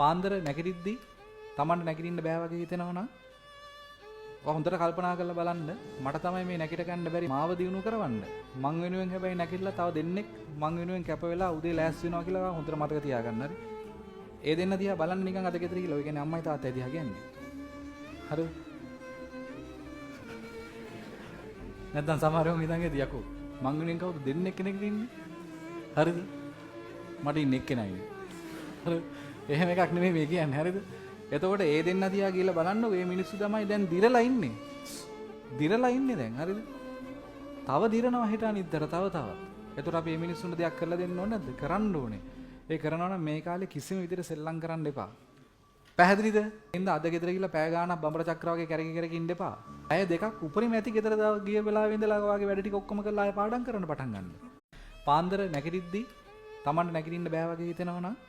පාන්දර නැගිටිද්දි Tamanට නැගිටින්න බෑ වගේ හිතෙනවා නම් හොඳට කල්පනා කරලා බලන්න මට තමයි මේ නැගිට ගන්න බැරි මාව දිනු කරවන්න මං වෙනුවෙන් හැබැයි නැගිටලා තව දෙන්නෙක් මං වෙනුවෙන් කැප වෙලා උදේ ලෑස්ති වෙනවා කියලා හොඳට මතක තියාගන්න හරි ඒ දෙන්න දිහා බලන්න නිකන් අද ගෙදර ගිහලා ඔය කියන්නේ අම්මයි තාත්තයි දිහා කියන්නේ හරිද නැත්නම් සමහරව හිතන්නේ යකෝ මං වෙනුවෙන් කවුද දෙන්නෙක් කෙනෙක් ඉන්නේ හරිද මට ඉන්නේ එක්කෙනා ඉන්නේ හරි එහෙම එකක් නෙමෙයි මේ කියන්නේ හරිද එතකොට ඒ දෙන්න දිහා ගිහලා බලන්න මේ මිනිස්සු තමයි දැන් දිරලා ඉන්නේ. දිරලා ඉන්නේ දැන් හරිද? තව දිරනවා හිට අනිද්දර තව තවත්. එතකොට අපි මේ මිනිස්සුන්ට දෙයක් කරලා දෙන්න ඕනේ නැද්ද? කරන්න ඕනේ. ඒ කරනවා නම් මේ කාලේ කිසිම විදිහට සෙල්ලම් කරන්න එපා. පැහැදිලිද? ඉතින් අද ගෙදර ගිහලා පැය ගාණක් බඹර චක්‍ර වගේ කැරකි කැරකි ඉන්න එපා. පැය දෙකක් උපරිම ඇති ගෙදර ගිය වෙලාවෙ ඉඳලා වගේ වැඩ ටික ඔක්කොම කරලා ආයෙ පාඩම් කරන්න පටන් ගන්න. පාන්දර නැගිටිද්දි Tamanට නැගිටින්න බෑ වගේ හිතෙනවා නම්